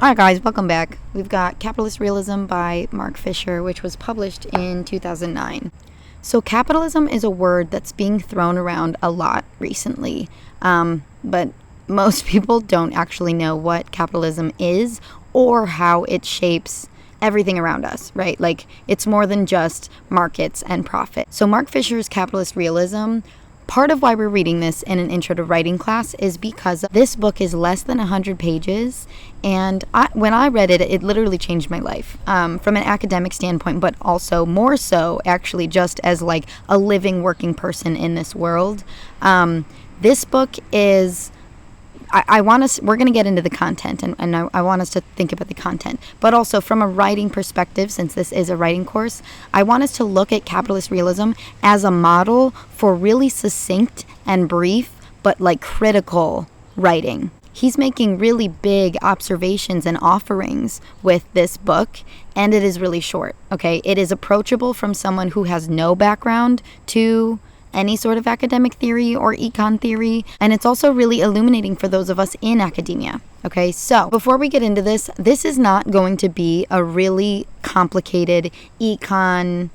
Alright guys, welcome back. We've got Capitalist Realism by Mark Fisher, which was published in 2009. So capitalism is a word that's being thrown around a lot recently, but most people don't actually know what capitalism is or how it shapes everything around us, right? Like, it's more than just markets and profit. So Mark Fisher's Capitalist Realism, part of why we're reading this in an intro to writing class is because this book is less than 100 pages, and when I read it, it literally changed my life from an academic standpoint, but also more so actually just as like a living, working person in this world. This book is... we're going to get into the content, and I want us to think about the content. But also from a writing perspective, since this is a writing course, I want us to look at capitalist realism as a model for really succinct and brief, but like critical writing. He's making really big observations and offerings with this book, and it is really short, okay? It is approachable from someone who has no background to any sort of academic theory or econ theory, and it's also really illuminating for those of us in academia. Okay, so before we get into this is not going to be a really complicated econ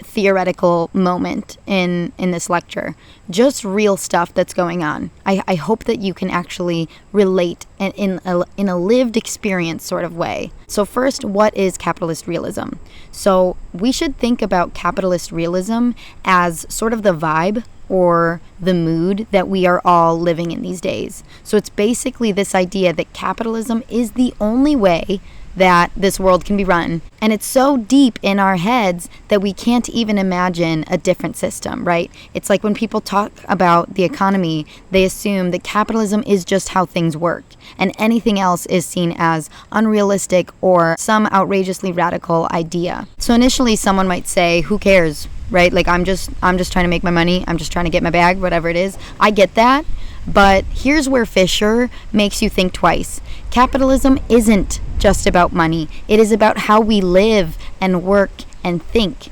theoretical moment in this lecture. Just real stuff that's going on. I hope that you can actually relate in a lived experience sort of way. So first, what is capitalist realism? So we should think about capitalist realism as sort of the vibe or the mood that we are all living in these days. So it's basically this idea that capitalism is the only way that this world can be run. And it's so deep in our heads that we can't even imagine a different system, right? It's like when people talk about the economy, they assume that capitalism is just how things work, and anything else is seen as unrealistic or some outrageously radical idea. So initially someone might say, who cares, right? Like, I'm just trying to make my money. I'm just trying to get my bag, whatever it is. I get that. But here's where Fisher makes you think twice. Capitalism isn't just about money. It is about how we live and work and think.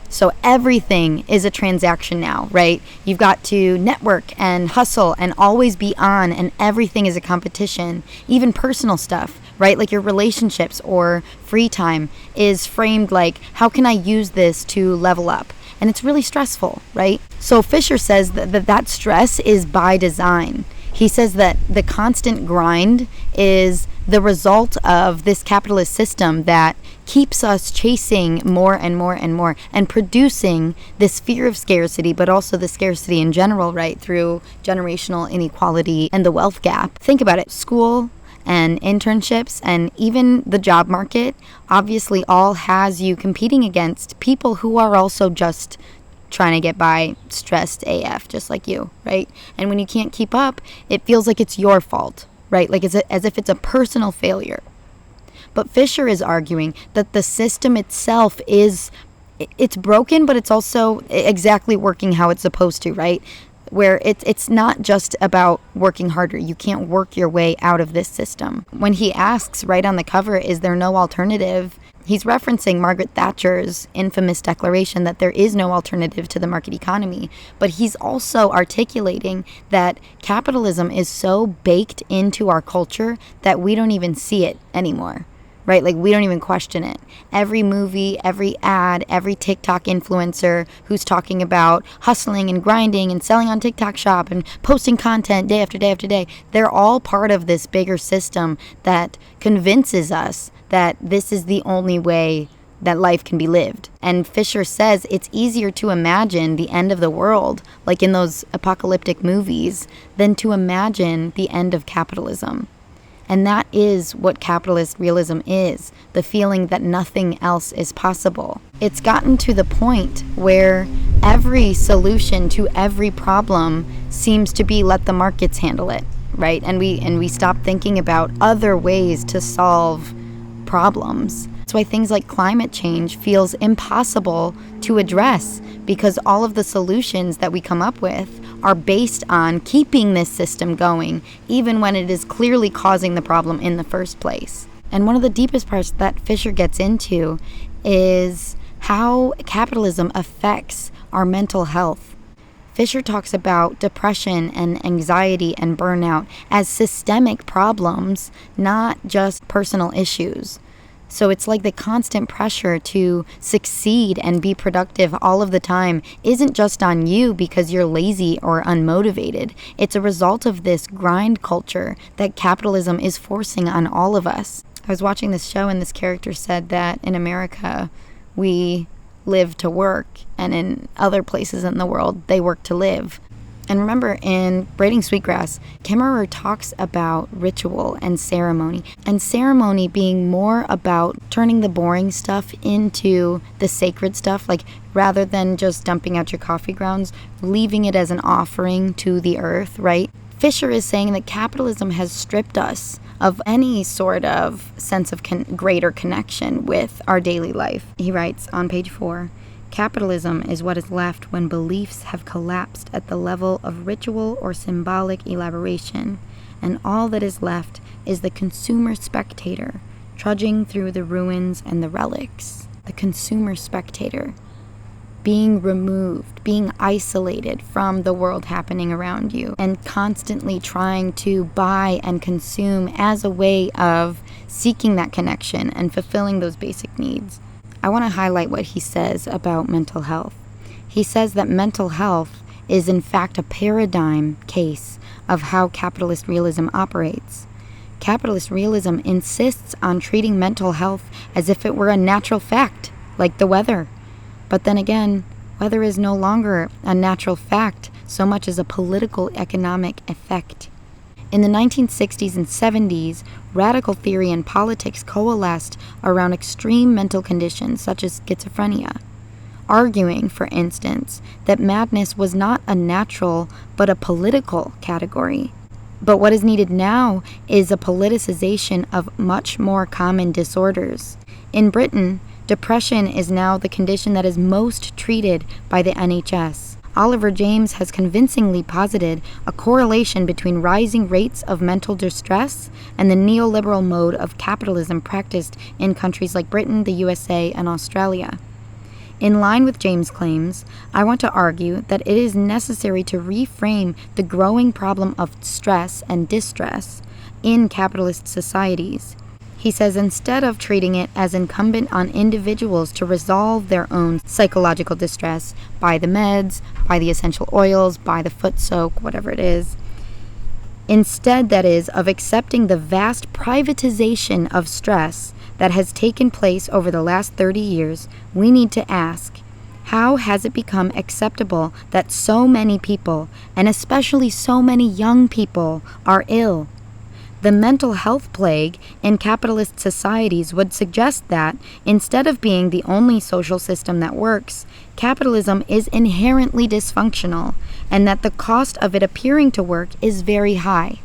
So everything is a transaction now, right? You've got to network and hustle and always be on, and everything is a competition. Even personal stuff, right? Like your relationships or free time is framed like, how can I use this to level up? And it's really stressful, right? So Fisher says that stress is by design. He says that the constant grind is the result of this capitalist system that keeps us chasing more and more and more and producing this fear of scarcity, but also the scarcity in general, right? Through generational inequality and the wealth gap. Think about it. School and internships and even the job market obviously all has you competing against people who are also just trying to get by, stressed AF, just like you, right? And when you can't keep up, it feels like it's your fault, right? Like as if it's a personal failure. But Fisher is arguing that the system itself it's broken, but it's also exactly working how it's supposed to, right? Where it's not just about working harder. You can't work your way out of this system. When he asks right on the cover, is there no alternative? He's referencing Margaret Thatcher's infamous declaration that there is no alternative to the market economy. But he's also articulating that capitalism is so baked into our culture that we don't even see it anymore. Right? Like, we don't even question it. Every movie, every ad, every TikTok influencer who's talking about hustling and grinding and selling on TikTok Shop and posting content day after day after day, they're all part of this bigger system that convinces us that this is the only way that life can be lived. And Fisher says it's easier to imagine the end of the world, like in those apocalyptic movies, than to imagine the end of capitalism. And that is what capitalist realism is, the feeling that nothing else is possible. It's gotten to the point where every solution to every problem seems to be let the markets handle it, right? And we stop thinking about other ways to solve problems. That's why things like climate change feels impossible to address, because all of the solutions that we come up with are based on keeping this system going, even when it is clearly causing the problem in the first place. And one of the deepest parts that Fisher gets into is how capitalism affects our mental health. Fisher talks about depression and anxiety and burnout as systemic problems, not just personal issues. So it's like the constant pressure to succeed and be productive all of the time isn't just on you because you're lazy or unmotivated. It's a result of this grind culture that capitalism is forcing on all of us. I was watching this show and this character said that in America, we live to work, and in other places in the world, they work to live. And remember, in Braiding Sweetgrass, Kimmerer talks about ritual and ceremony being more about turning the boring stuff into the sacred stuff, like rather than just dumping out your coffee grounds, leaving it as an offering to the earth, right? Fisher is saying that capitalism has stripped us of any sort of sense of greater connection with our daily life. He writes on page 4, capitalism is what is left when beliefs have collapsed at the level of ritual or symbolic elaboration, and all that is left is the consumer spectator, trudging through the ruins and the relics. The consumer spectator, being removed, being isolated from the world happening around you, and constantly trying to buy and consume as a way of seeking that connection and fulfilling those basic needs. I want to highlight what he says about mental health. He says that mental health is in fact a paradigm case of how capitalist realism operates. Capitalist realism insists on treating mental health as if it were a natural fact, like the weather. But then again, weather is no longer a natural fact so much as a political economic effect. In the 1960s and 70s, radical theory and politics coalesced around extreme mental conditions such as schizophrenia, arguing, for instance, that madness was not a natural but a political category. But what is needed now is a politicization of much more common disorders. In Britain, depression is now the condition that is most treated by the NHS. Oliver James has convincingly posited a correlation between rising rates of mental distress and the neoliberal mode of capitalism practiced in countries like Britain, the USA, and Australia. In line with James' claims, I want to argue that it is necessary to reframe the growing problem of stress and distress in capitalist societies. He says instead of treating it as incumbent on individuals to resolve their own psychological distress by the meds, by the essential oils, by the foot soak, whatever it is, instead, that is, of accepting the vast privatization of stress that has taken place over the last 30 years, we need to ask, how has it become acceptable that so many people, and especially so many young people, are ill? The mental health plague in capitalist societies would suggest that, instead of being the only social system that works, capitalism is inherently dysfunctional, and that the cost of it appearing to work is very high.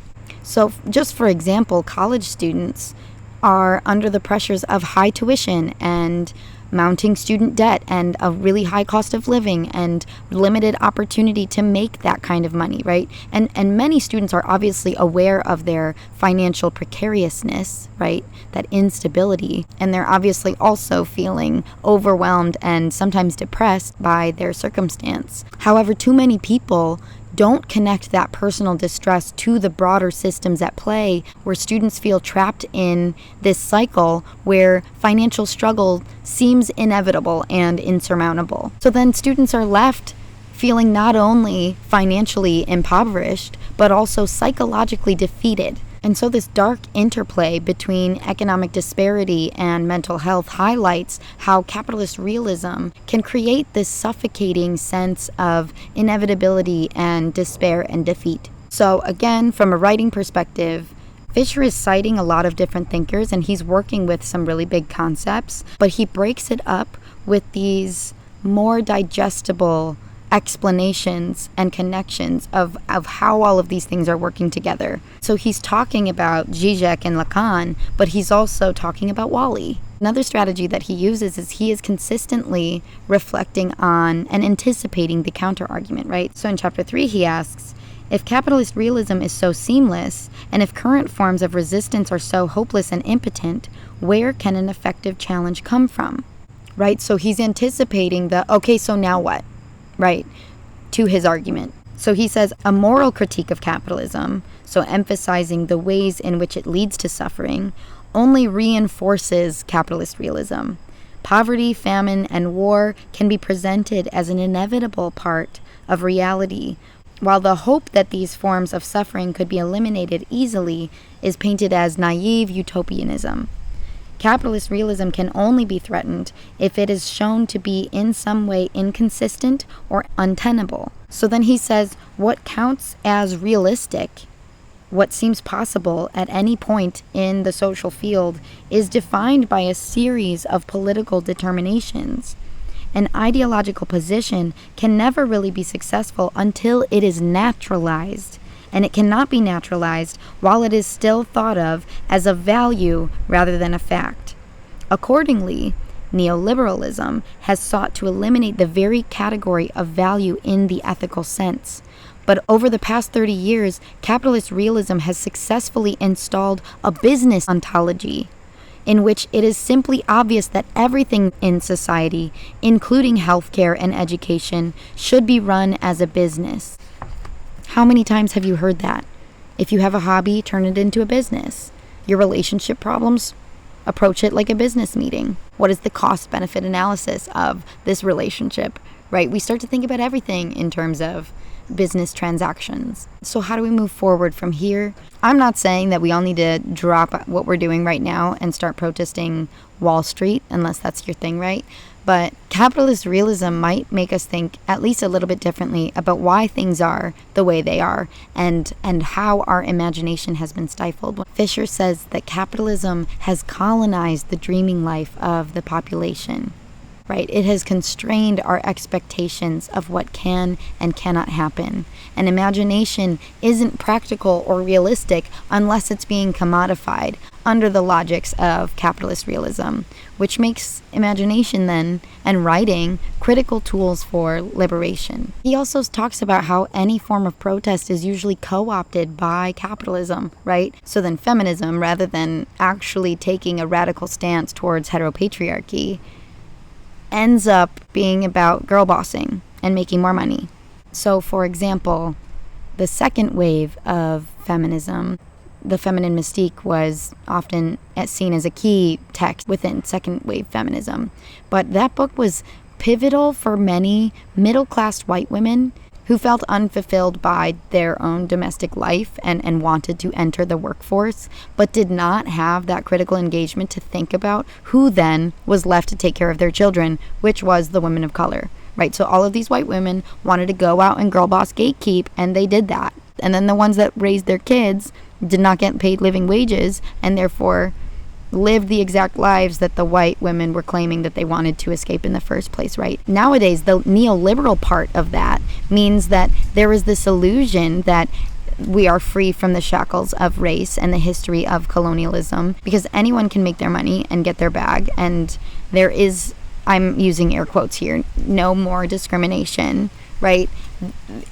So, just for example, college students are under the pressures of high tuition and mounting student debt and a really high cost of living and limited opportunity to make that kind of money, right? And many students are obviously aware of their financial precariousness, right? That instability. And they're obviously also feeling overwhelmed and sometimes depressed by their circumstance. However, too many people don't connect that personal distress to the broader systems at play, where students feel trapped in this cycle where financial struggle seems inevitable and insurmountable. So then students are left feeling not only financially impoverished, but also psychologically defeated. And so this dark interplay between economic disparity and mental health highlights how capitalist realism can create this suffocating sense of inevitability and despair and defeat. So again, from a writing perspective, Fisher is citing a lot of different thinkers and he's working with some really big concepts, but he breaks it up with these more digestible explanations and connections of how all of these things are working together. So he's talking about Zizek and Lacan, but he's also talking about Wally. Another strategy that he uses is he is consistently reflecting on and anticipating the counter-argument, right? So in chapter 3 he asks, if capitalist realism is so seamless, and if current forms of resistance are so hopeless and impotent, where can an effective challenge come from? Right? So he's anticipating okay, so now what? Right? to his argument. So he says a moral critique of capitalism, so emphasizing the ways in which it leads to suffering, only reinforces capitalist realism. Poverty, famine, and war can be presented as an inevitable part of reality, while the hope that these forms of suffering could be eliminated easily is painted as naive utopianism. Capitalist realism can only be threatened if it is shown to be in some way inconsistent or untenable. So then he says, what counts as realistic, what seems possible at any point in the social field, is defined by a series of political determinations. An ideological position can never really be successful until it is naturalized, and it cannot be naturalized while it is still thought of as a value rather than a fact. Accordingly, neoliberalism has sought to eliminate the very category of value in the ethical sense. But over the past 30 years, capitalist realism has successfully installed a business ontology in which it is simply obvious that everything in society, including healthcare and education, should be run as a business. How many times have you heard that? If you have a hobby, turn it into a business. Your relationship problems, approach it like a business meeting. What is the cost-benefit analysis of this relationship, right? We start to think about everything in terms of business transactions. So how do we move forward from here? I'm not saying that we all need to drop what we're doing right now and start protesting Wall Street, unless that's your thing, right? But capitalist realism might make us think at least a little bit differently about why things are the way they are and how our imagination has been stifled. Fisher says that capitalism has colonized the dreaming life of the population. Right? It has constrained our expectations of what can and cannot happen. And imagination isn't practical or realistic unless it's being commodified under the logics of capitalist realism, which makes imagination then and writing critical tools for liberation. He also talks about how any form of protest is usually co-opted by capitalism, right? So then feminism, rather than actually taking a radical stance towards heteropatriarchy, ends up being about girl bossing and making more money. So, for example, the second wave of feminism, the feminine mystique, was often seen as a key text within second wave feminism. But that book was pivotal for many middle-class white women who felt unfulfilled by their own domestic life and wanted to enter the workforce, but did not have that critical engagement to think about who then was left to take care of their children, which was the women of color, right? So all of these white women wanted to go out and girl boss gatekeep, and they did that. And then the ones that raised their kids did not get paid living wages, and therefore lived the exact lives that the white women were claiming that they wanted to escape in the first place, right? Nowadays, the neoliberal part of that means that there is this illusion that we are free from the shackles of race and the history of colonialism because anyone can make their money and get their bag, and there is, I'm using air quotes here, no more discrimination, right?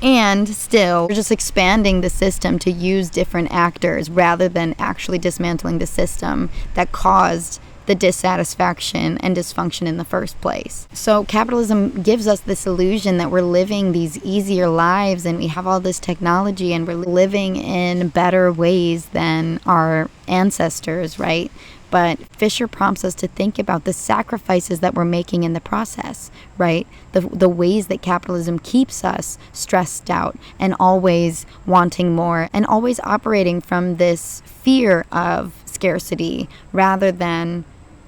And still, we're just expanding the system to use different actors rather than actually dismantling the system that caused the dissatisfaction and dysfunction in the first place. So capitalism gives us this illusion that we're living these easier lives and we have all this technology and we're living in better ways than our ancestors, right? But Fisher prompts us to think about the sacrifices that we're making in the process, right? The ways that capitalism keeps us stressed out and always wanting more and always operating from this fear of scarcity rather than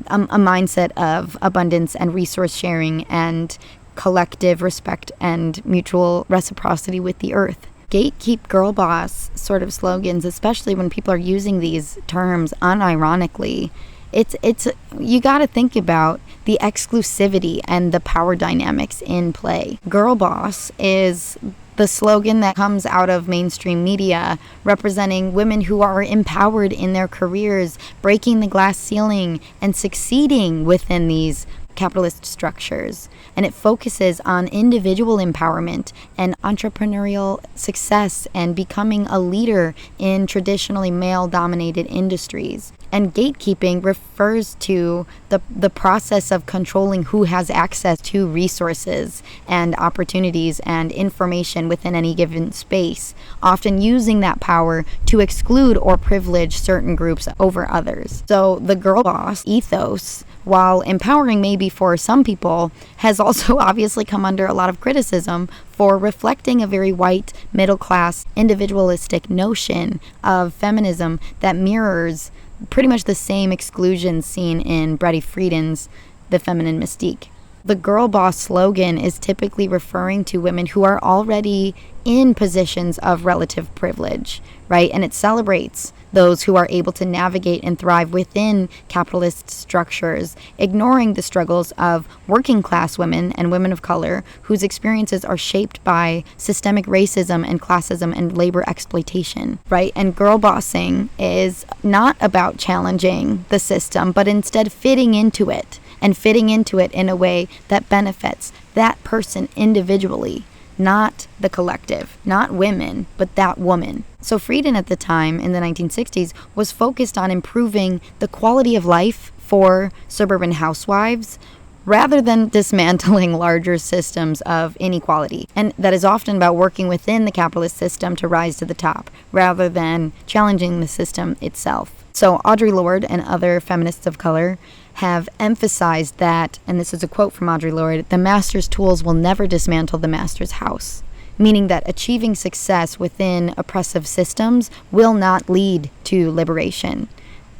a mindset of abundance and resource sharing and collective respect and mutual reciprocity with the earth. Gatekeep, girl boss sort of slogans, especially when people are using these terms unironically, it's you got to think about the exclusivity and the power dynamics in play. Girl boss is the slogan that comes out of mainstream media, representing women who are empowered in their careers, breaking the glass ceiling and succeeding within these capitalist structures. And it focuses on individual empowerment and entrepreneurial success and becoming a leader in traditionally male-dominated industries. And gatekeeping refers to the process of controlling who has access to resources and opportunities and information within any given space, often using that power to exclude or privilege certain groups over others. So the girl boss ethos, while empowering maybe for some people, has also obviously come under a lot of criticism for reflecting a very white, middle-class, individualistic notion of feminism that mirrors pretty much the same exclusion seen in Brady Friedan's The Feminine Mystique. The girl boss slogan is typically referring to women who are already in positions of relative privilege, right? And it celebrates those who are able to navigate and thrive within capitalist structures, ignoring the struggles of working class women and women of color whose experiences are shaped by systemic racism and classism and labor exploitation, right? And girl bossing is not about challenging the system, but instead fitting into it, and fitting into it in a way that benefits that person individually, not the collective, not women, but that woman. So Friedan at the time, in the 1960s, was focused on improving the quality of life for suburban housewives rather than dismantling larger systems of inequality. And that is often about working within the capitalist system to rise to the top, rather than challenging the system itself. So Audre Lorde and other feminists of color have emphasized that, and this is a quote from Audre Lorde, the master's tools will never dismantle the master's house, meaning that achieving success within oppressive systems will not lead to liberation.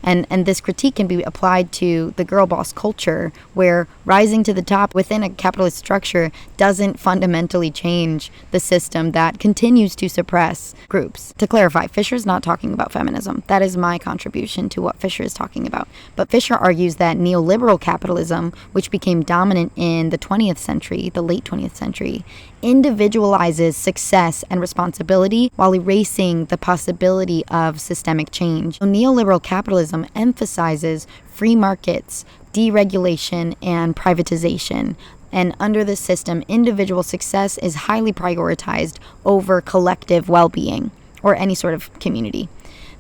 And this critique can be applied to the girl boss culture, where rising to the top within a capitalist structure doesn't fundamentally change the system that continues to suppress groups. To clarify, Fisher's not talking about feminism. That is my contribution to what Fisher is talking about. But Fisher argues that neoliberal capitalism, which became dominant in the 20th century, the late 20th century, individualizes success and responsibility while erasing the possibility of systemic change. So neoliberal capitalism emphasizes free markets, deregulation, and privatization. And under this system, individual success is highly prioritized over collective well-being or any sort of community.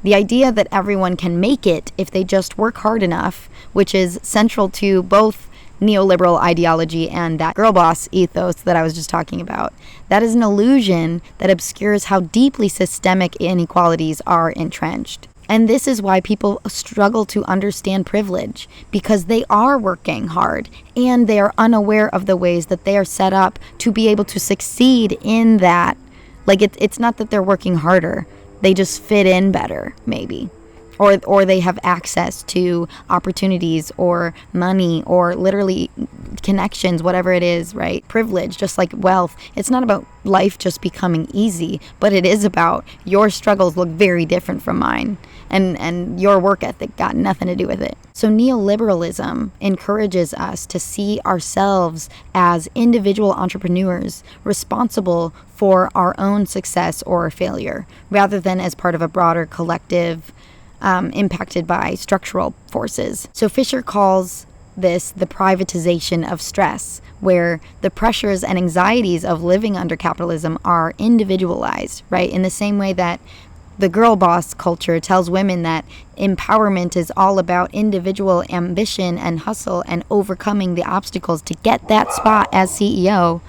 The idea that everyone can make it if they just work hard enough, which is central to both neoliberal ideology and that girl boss ethos that I was just talking about, that is an illusion that obscures how deeply systemic inequalities are entrenched. And this is why people struggle to understand privilege, because they are working hard and they are unaware of the ways that they are set up to be able to succeed in that. Like it's not that they're working harder, they just fit in better, maybe. Or they have access to opportunities or money or literally connections, whatever it is, right? Privilege, just like wealth. It's not about life just becoming easy, but it is about your struggles look very different from mine. And your work ethic got nothing to do with it. So neoliberalism encourages us to see ourselves as individual entrepreneurs responsible for our own success or failure, rather than as part of a broader collective impacted by structural forces. So Fisher calls this the privatization of stress, where the pressures and anxieties of living under capitalism are individualized, right? In the same way that the girl boss culture tells women that empowerment is all about individual ambition and hustle and overcoming the obstacles to get that spot as CEO,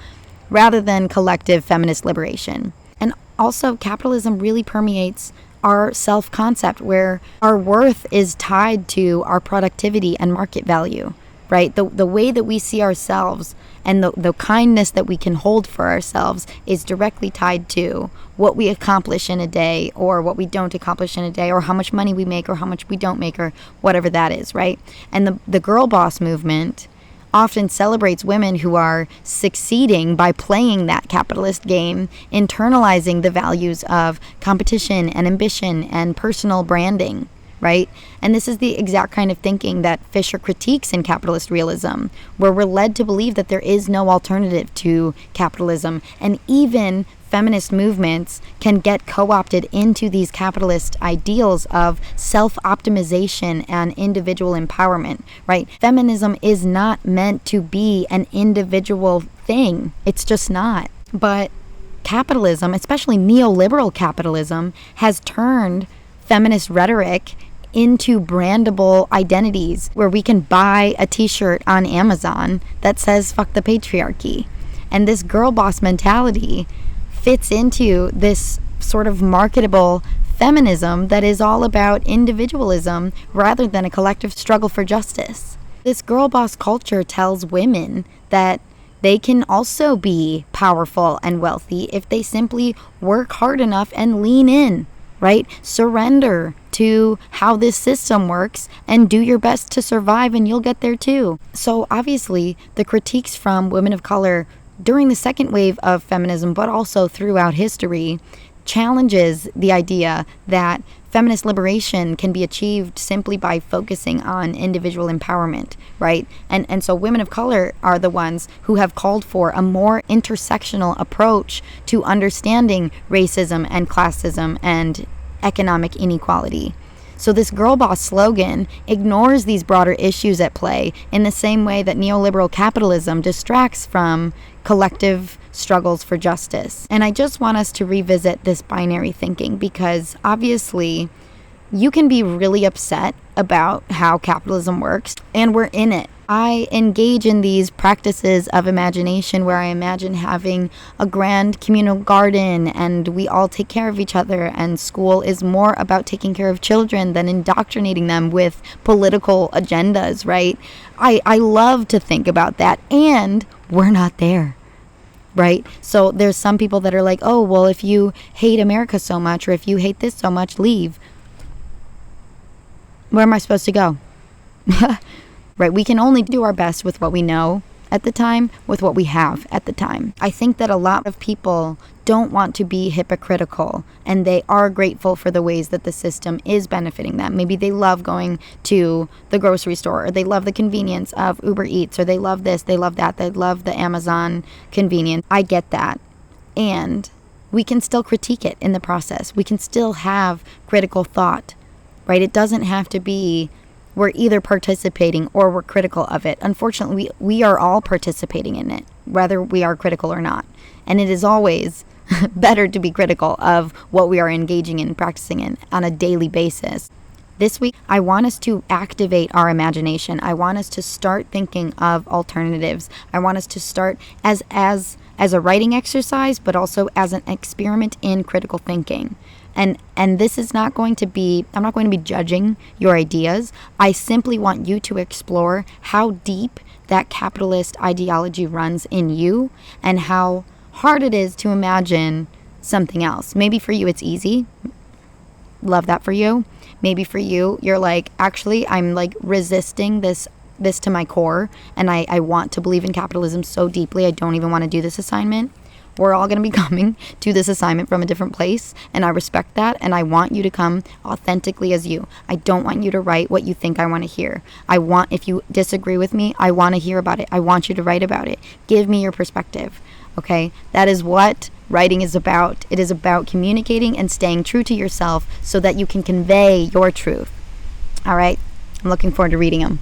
rather than collective feminist liberation. And also, capitalism really permeates our self-concept, where our worth is tied to our productivity and market value, right? The way that we see ourselves and the kindness that we can hold for ourselves is directly tied to what we accomplish in a day, or what we don't accomplish in a day, or how much money we make, or how much we don't make, or whatever that is, right? And the girl boss movement often celebrates women who are succeeding by playing that capitalist game, internalizing the values of competition and ambition and personal branding, right? And this is the exact kind of thinking that Fisher critiques in Capitalist Realism, where we're led to believe that there is no alternative to capitalism, and even feminist movements can get co-opted into these capitalist ideals of self-optimization and individual empowerment, right? Feminism is not meant to be an individual thing. It's just not. But capitalism, especially neoliberal capitalism, has turned feminist rhetoric into brandable identities where we can buy a t-shirt on Amazon that says fuck the patriarchy. And this girl boss mentality fits into this sort of marketable feminism that is all about individualism rather than a collective struggle for justice. This girl boss culture tells women that they can also be powerful and wealthy if they simply work hard enough and lean in, right? Surrender to how this system works and do your best to survive, and you'll get there too. So obviously, the critiques from women of color during the second wave of feminism, but also throughout history, challenges the idea that feminist liberation can be achieved simply by focusing on individual empowerment, right? And so women of color are the ones who have called for a more intersectional approach to understanding racism and classism and economic inequality. So this girl boss slogan ignores these broader issues at play in the same way that neoliberal capitalism distracts from collective struggles for justice. And I just want us to revisit this binary thinking, because obviously you can be really upset about how capitalism works, and we're in it. I engage in these practices of imagination where I imagine having a grand communal garden and we all take care of each other, and school is more about taking care of children than indoctrinating them with political agendas, right? I love to think about that, and we're not there, right? So there's some people that are like, oh, well, if you hate America so much, or if you hate this so much, leave. Where am I supposed to go? Right? We can only do our best with what we know at the time, with what we have at the time. I think that a lot of people don't want to be hypocritical, and they are grateful for the ways that the system is benefiting them. Maybe they love going to the grocery store, or they love the convenience of Uber Eats, or they love this, they love that, they love the Amazon convenience. I get that. And we can still critique it in the process. We can still have critical thought, right? It doesn't have to be we're either participating or we're critical of it. Unfortunately, we are all participating in it, whether we are critical or not. And it is always better to be critical of what we are engaging in, practicing in on a daily basis. This week, I want us to activate our imagination. I want us to start thinking of alternatives. I want us to start as a writing exercise, but also as an experiment in critical thinking. And this is not going to be, I'm not going to be judging your ideas. I simply want you to explore how deep that capitalist ideology runs in you and how hard it is to imagine something else. Maybe for you it's easy. Love that for you. Maybe for you, you're like, actually, I'm like resisting this to my core, and I want to believe in capitalism so deeply I don't even want to do this assignment. We're all going to be coming to this assignment from a different place, and I respect that, and I want you to come authentically as you. I don't want you to write what you think I want to hear. If you disagree with me, I want to hear about it. I want you to write about it. Give me your perspective, okay? That is what writing is about. It is about communicating and staying true to yourself so that you can convey your truth. All right? I'm looking forward to reading them.